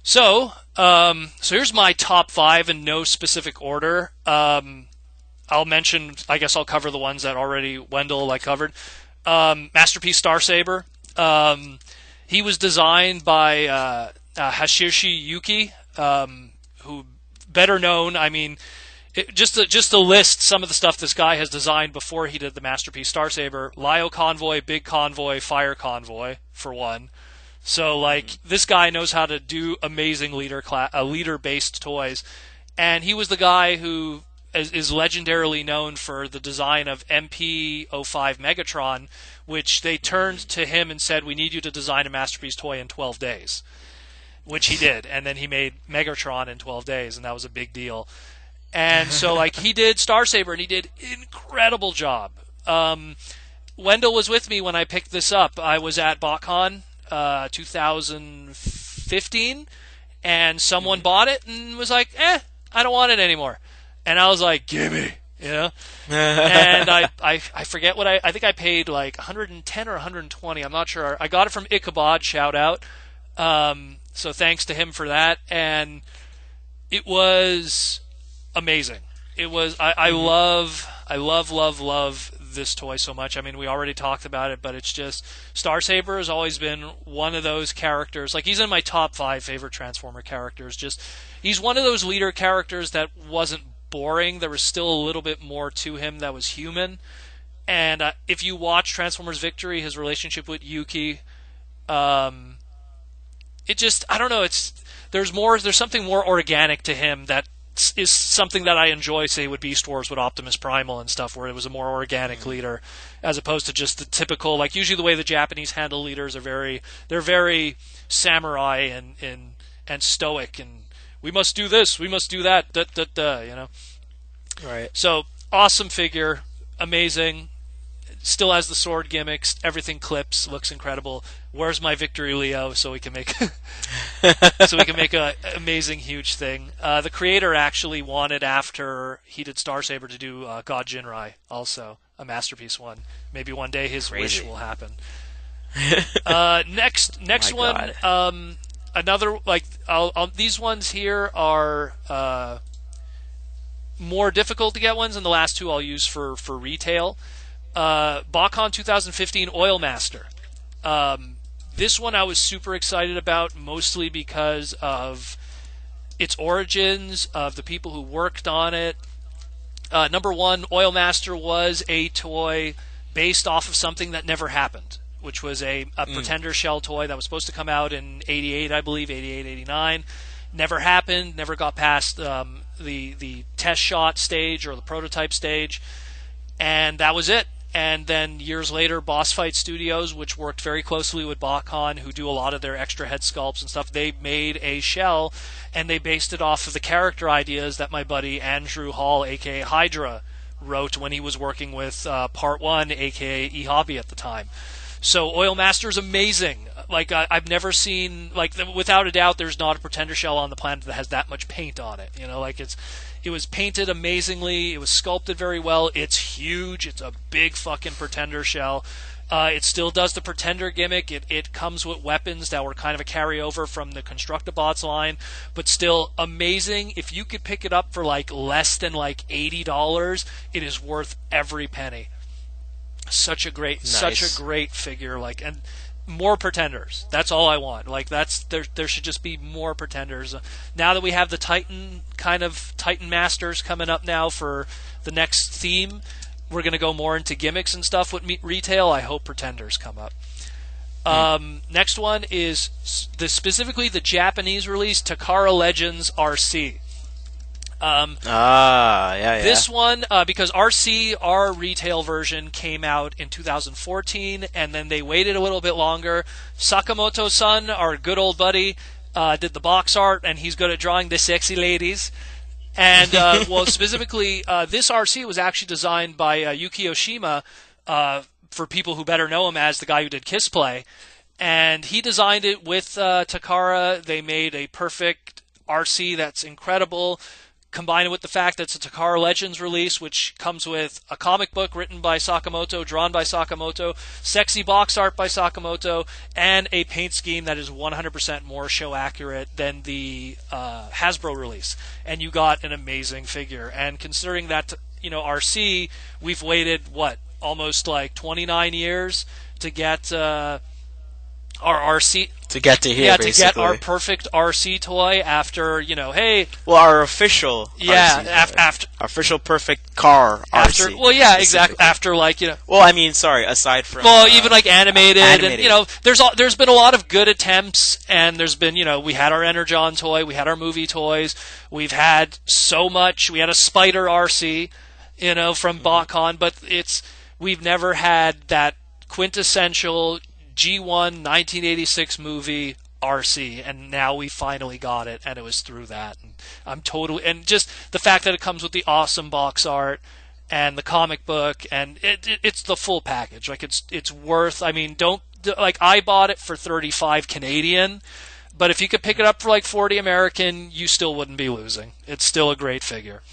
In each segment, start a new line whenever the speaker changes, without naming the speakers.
So here's my top five in no specific order. I'll mention, I guess I'll cover the ones that already Wendell covered. Masterpiece Star Saber. He was designed by Hashirshi Yuki, who better known. I mean, just to list some of the stuff this guy has designed before he did the Masterpiece Star Saber: Lio Convoy, Big Convoy, Fire Convoy, for one. So this guy knows how to do amazing leader-based toys, and he was the guy who is legendarily known for the design of MP05 Megatron, which they turned to him and said, "We need you to design a Masterpiece toy in 12 days," which he did, and then he made Megatron in 12 days, and that was a big deal. And so he did Star Saber, and he did incredible job. Wendell was with me when I picked this up. I was at BotCon 2015, and someone bought it and was like, I don't want it anymore. And I was like, gimme, And I forget what I think I paid 110 or 120. I'm not sure. I got it from Ichabod, shout out. So thanks to him for that. And it was amazing. It was, I love this toy so much. I mean, we already talked about it, but it's just, Star Saber has always been one of those characters. He's in my top 5 favorite Transformer characters. He's one of those leader characters that wasn't boring. There was still a little bit more to him that was human. And if you watch Transformers Victory, his relationship with Yuki, it just, I don't know, there's something more organic to him that is something that I enjoy, say, with Beast Wars, with Optimus Primal and stuff, where it was a more organic leader, as opposed to just the typical, usually the way the Japanese handle leaders are they're very samurai and stoic, and we must do this, we must do that,
Right.
So, awesome figure, amazing, still has the sword gimmicks, everything clips, looks incredible. Where's my Victory Leo so we can make a amazing huge thing. The creator actually wanted, after he did Star Saber, to do God Jinrai, also a Masterpiece one. Maybe one day his wish will happen. Next one,
God.
another these ones here are more difficult to get ones, and the last two I'll use for retail. BotCon 2015 Oil Master. This one I was super excited about, mostly because of its origins, of the people who worked on it. Number one, Oil Master was a toy based off of something that never happened, which was a Pretender shell toy that was supposed to come out in 88, I believe, 88, 89. Never happened, never got past the test shot stage or the prototype stage, and that was it. And then years later, Boss Fight Studios, which worked very closely with BotCon, who do a lot of their extra head sculpts and stuff, they made a shell, and they based it off of the character ideas that my buddy Andrew Hall, a.k.a. Hydra, wrote when he was working with Part 1, a.k.a. eHobby at the time. So Oil Master is amazing. I've never seen, without a doubt, there's not a Pretender shell on the planet that has that much paint on it. It was painted amazingly. It was sculpted very well. It's huge. It's a big fucking Pretender shell. It still does the Pretender gimmick. It comes with weapons that were kind of a carryover from the Constructabots line, but still amazing. If you could pick it up for less than $80, it is worth every penny. Such a great figure. And more Pretenders. That's all I want. There should just be more Pretenders. Now that we have the Titan Masters coming up now for the next theme, we're going to go more into gimmicks and stuff with retail. I hope Pretenders come up. Next one is specifically the Japanese release, Takara Legends RC. This one, because RC, our retail version, came out in 2014, and then they waited a little bit longer. Sakamoto-san, our good old buddy, did the box art, and he's good at drawing the sexy ladies. And, specifically, this RC was actually designed by Yuki Oshima, for people who better know him as the guy who did Kiss Play. And he designed it with Takara. They made a perfect RC that's incredible. Combine it with the fact that it's a Takara Legends release, which comes with a comic book written by Sakamoto, drawn by Sakamoto, sexy box art by Sakamoto, and a paint scheme that is 100% more show accurate than the Hasbro release. And you got an amazing figure. And considering that, RC, we've waited, almost like 29 years to get our RC
to get to here, basically.
To get our perfect RC toy after hey.
Well, our official. RC
after
our official perfect car
after,
RC.
Well, yeah, exactly. After
Well, I mean, sorry. Aside from
even like animated, and there's been a lot of good attempts, and there's been we had our Energon toy, we had our movie toys, we've had so much. We had a Spider RC, from BotCon, but we've never had that quintessential G1 1986 movie RC, and now we finally got it, and it was through that. And I'm totally, and just the fact that it comes with the awesome box art and the comic book, and it's the full package. Like it's worth. I mean, I bought it for 35 Canadian, but if you could pick it up for like 40 American, you still wouldn't be losing. It's still a great figure.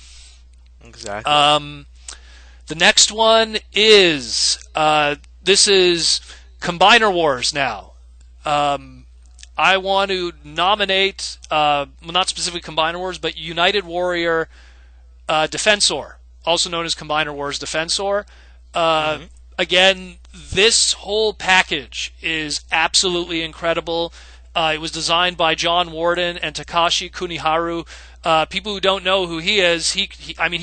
Exactly.
The next one is this is Combiner Wars now. I want to nominate, not specifically Combiner Wars, but United Warrior Defensor, also known as Combiner Wars Defensor. Again, this whole package is absolutely incredible. It was designed by John Warden and Takashi Kuniharu. People who don't know who he is, he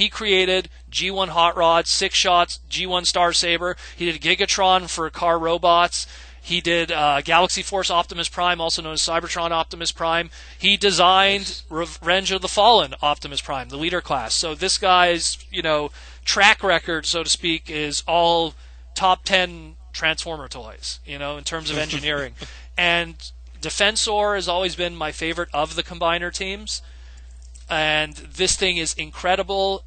created G1 Hot Rod, Six Shots, G1 Star Saber. He did Gigatron for car robots. He did Galaxy Force Optimus Prime, also known as Cybertron Optimus Prime. He designed Revenge of the Fallen Optimus Prime, the leader class. So this guy's, track record, so to speak, is all top 10 Transformer toys, in terms of engineering. And Defensor has always been my favorite of the Combiner teams. And this thing is incredible,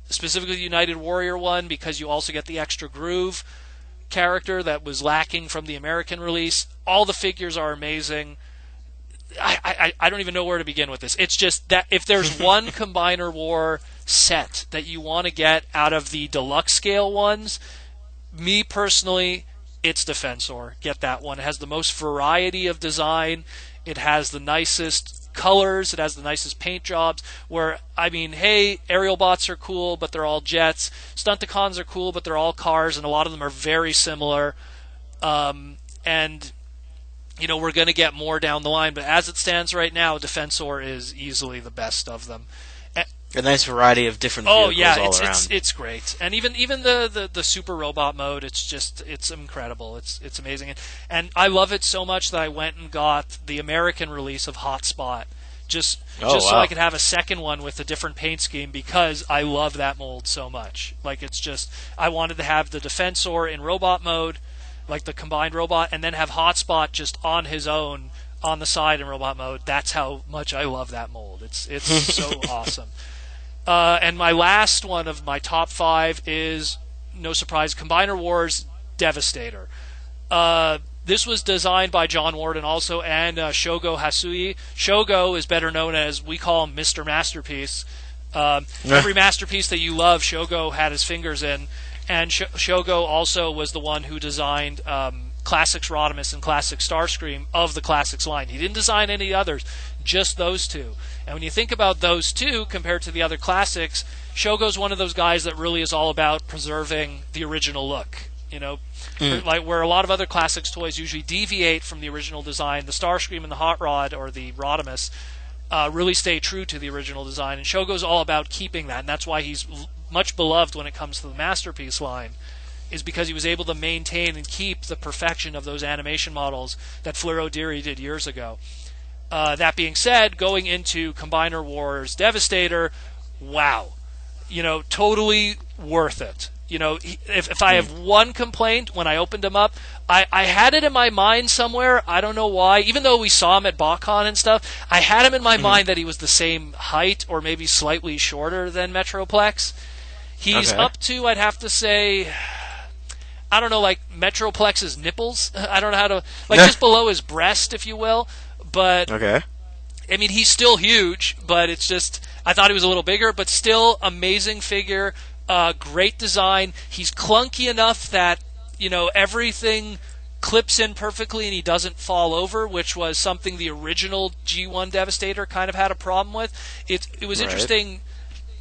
specifically the United Warrior one, because you also get the extra groove character that was lacking from the American release. All the figures are amazing. I don't even know where to begin with this. It's just that if there's one Combiner War set that you want to get out of the deluxe scale ones, me personally, it's Defensor. Get that one. It has the most variety of design. It has the nicest colors. It has the nicest paint jobs. Hey, aerial bots are cool, but they're all jets. Stunticons are cool, but they're all cars, and a lot of them are very similar. We're going to get more down the line, but as it stands right now, Defensor is easily the best of them.
A nice variety of different vehicles all around.
It's great, and even the super robot mode, it's incredible. It's amazing, and I love it so much that I went and got the American release of Hotspot, so I could have a second one with a different paint scheme, because I love that mold so much. Like I wanted to have the Defensor in robot mode, like the combined robot, and then have Hotspot just on his own on the side in robot mode. That's how much I love that mold. It's so awesome. And my last one of my top 5 is, no surprise, Combiner Wars Devastator. This was designed by John Warden also, and Shogo Hasui. Shogo is better known as, we call him Mr. Masterpiece. Every masterpiece that you love, Shogo had his fingers in. And Shogo also was the one who designed Classics Rodimus and Classics Starscream of the Classics line. He didn't design any others, just those two. And when you think about those two compared to the other classics, Shogo's one of those guys that really is all about preserving the original look. Like where a lot of other classics toys usually deviate from the original design, the Starscream and the Hot Rod or the Rodimus really stay true to the original design. And Shogo's all about keeping that, and that's why he's much beloved when it comes to the Masterpiece line, is because he was able to maintain and keep the perfection of those animation models that Fleur O'Deary did years ago. That being said, going into Combiner Wars Devastator, wow. Totally worth it. If I have one complaint when I opened him up, I had it in my mind somewhere, I don't know why, even though we saw him at BotCon and stuff, I had him in my mind that he was the same height or maybe slightly shorter than Metroplex. He's up to, I'd have to say, I don't know, like Metroplex's nipples? I don't know how to, just below his breast, if you will. But, he's still huge, but it's just, I thought he was a little bigger, but still amazing figure. Great design. He's clunky enough that, everything clips in perfectly and he doesn't fall over, which was something the original G1 Devastator kind of had a problem with. It was interesting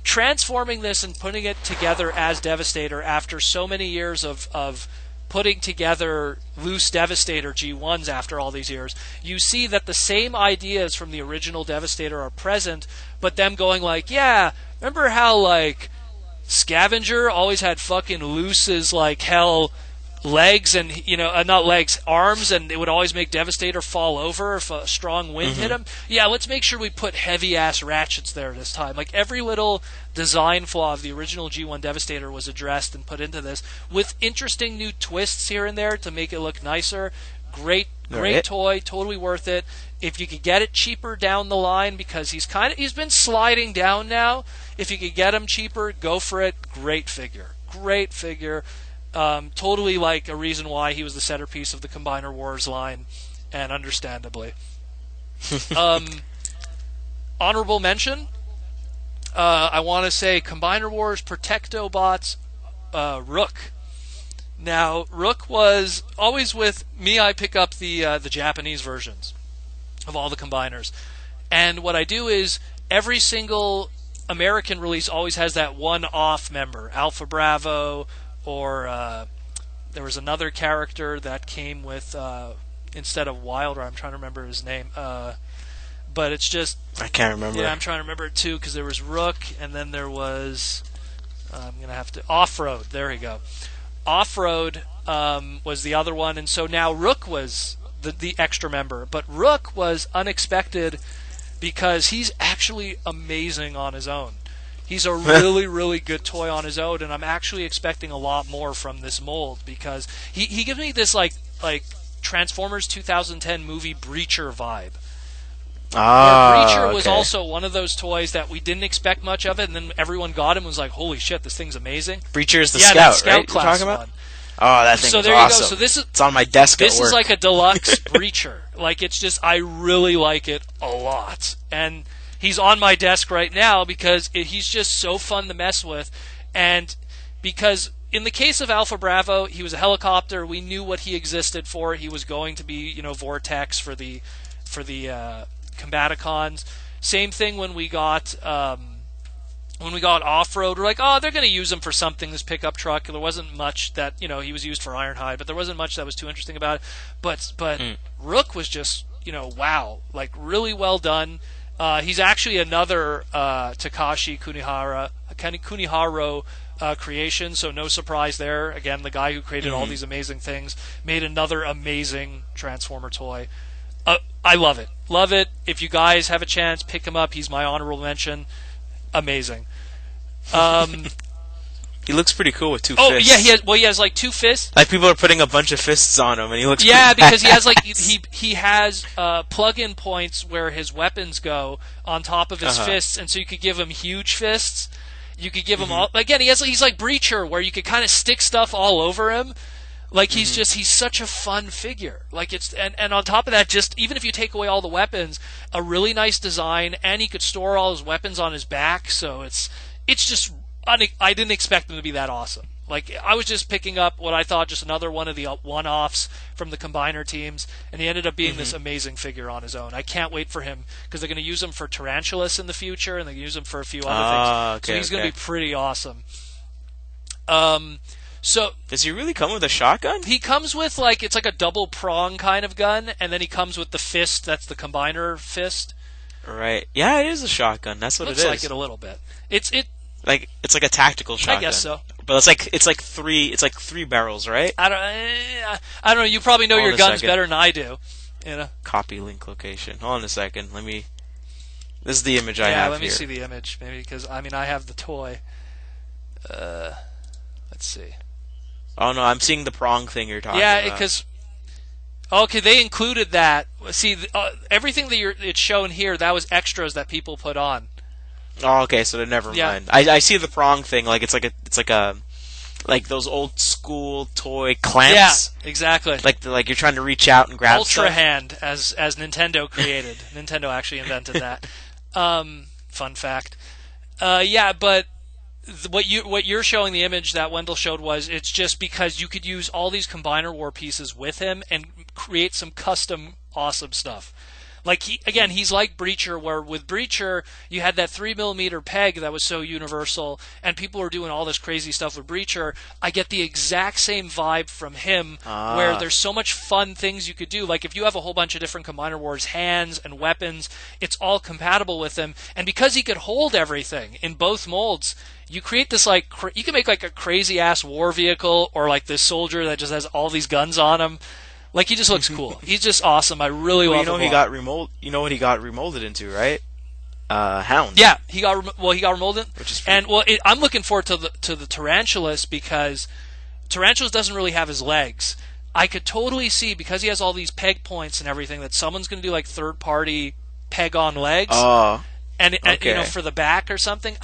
transforming this and putting it together as Devastator after so many years of putting together loose Devastator G1s after all these years. You see that the same ideas from the original Devastator are present, but them going like, yeah, remember how like Scavenger always had fucking loose as like hell legs and, not legs, arms, and it would always make Devastator fall over if a strong wind hit him? Yeah, let's make sure we put heavy-ass ratchets there this time. Like, every little design flaw of the original G1 Devastator was addressed and put into this, with interesting new twists here and there to make it look nicer. Great toy, totally worth it. If you could get it cheaper down the line, because he's been sliding down now. If you could get him cheaper, go for it. Great figure. Totally like a reason why he was the centerpiece of the Combiner Wars line, and understandably. Honorable mention, I want to say Combiner Wars Protectobots Rook. Now, Rook was always with me. I pick up the Japanese versions of all the Combiners, and what I do is every single American release always has that one-off member, Alpha Bravo. Or there was another character that came with, instead of Wilder, I'm trying to remember his name. But it's just...
I can't remember.
Yeah, I'm trying to remember it too, because there was Rook, and then there was... I'm going to have to... Off-Road, there we go. Off-Road was the other one, and so now Rook was the extra member. But Rook was unexpected because he's actually amazing on his own. He's a really, really good toy on his own, and I'm actually expecting a lot more from this mold, because he gives me this like Transformers 2010 movie Breacher vibe. Breacher was also one of those toys that we didn't expect much of it, and then everyone got him and was like, holy shit, this thing's amazing.
Breacher's the
Scout
right?
class
You're talking about?
one.
Oh, that thing
so
is
there
awesome.
You go. So
it's on my desk at work.
This is like a deluxe Breacher. Like, it's just, I really like it a lot. And he's on my desk right now because he's just so fun to mess with. And because in the case of Alpha Bravo, he was a helicopter. We knew what he existed for. He was going to be, Vortex for the Combaticons. Same thing when we got Off-Road. We're like, oh, they're going to use him for something, this pickup truck. There wasn't much that, he was used for Ironhide, but there wasn't much that was too interesting about it. But Rook was just, wow, like really well done. He's actually another Takashi Kuniharo creation, so no surprise there. Again, the guy who created all these amazing things made another amazing Transformer toy. I love it. Love it. If you guys have a chance, pick him up. He's my honorable mention. Amazing.
He looks pretty cool with two fists.
Oh, yeah, he has like two fists.
Like, people are putting a bunch of fists on him, and he looks
because he has he has plug-in points where his weapons go on top of his fists, and so you could give him huge fists. You could give him all... Again, he's like Breacher, where you could kind of stick stuff all over him. Like, he's such a fun figure. Like, and on top of that, just even if you take away all the weapons, a really nice design, and he could store all his weapons on his back, so it's just... I didn't expect him to be that awesome. Like, I was just picking up what I thought just another one of the one-offs from the Combiner teams, and he ended up being this amazing figure on his own. I can't wait for him, because they're going to use him for Tarantulas in the future, and they're going to use him for a few other things. So he's going to be pretty awesome. So
does he really come with a shotgun?
He comes with, it's like a double prong kind of gun, and then he comes with the fist. That's the Combiner fist.
Right. Yeah, it is a shotgun. That's what it is.
Looks like it a little bit. It's
like a tactical shotgun.
I guess so.
But it's like three barrels, right?
I don't know. You probably know your guns better than I do.
Copy link location. Hold on a second. This is the image I have here.
Yeah, let me see the image, maybe, because I have the toy. Let's see.
Oh no, I'm seeing the prong thing you're talking about. Yeah,
because okay, they included that. See, everything that it's shown here, that was extras that people put on.
Oh, okay, so then never mind. I see the prong thing, it's like those old school toy clamps.
Yeah, exactly.
Like you're trying to reach out and grab
Ultra
stuff.
Hand, as Nintendo created. Nintendo actually invented that. Fun fact. Yeah, but what you're showing, the image that Wendell showed, was it's just because you could use all these Combiner War pieces with him and create some custom awesome stuff. Like he's like Breacher, where with Breacher you had that 3mm peg that was so universal, and people were doing all this crazy stuff with Breacher. I get the exact same vibe from him, where there's so much fun things you could do. Like if you have a whole bunch of different Combiner Wars hands and weapons, it's all compatible with him. And because he could hold everything in both molds, you create this like you can make like a crazy ass war vehicle, or like this soldier that just has all these guns on him. Like, he just looks cool. He's just awesome. I really love him.
He got You know what he got remolded into, right? Hound.
Yeah, he got remolded. Which is and I'm looking forward to the Tarantulas, because Tarantulas doesn't really have his legs. I could totally see, because he has all these peg points and everything, that someone's going to do like third party peg on legs. And
okay.
For the back or something.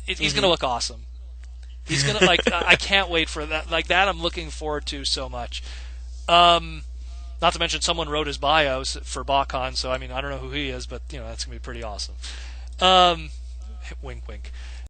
He's going to look awesome. He's going to I can't wait for that. Like that, I'm looking forward to so much. Not to mention, someone wrote his bios for BotCon, so I mean, I don't know who he is, but that's gonna be pretty awesome. Wink, wink.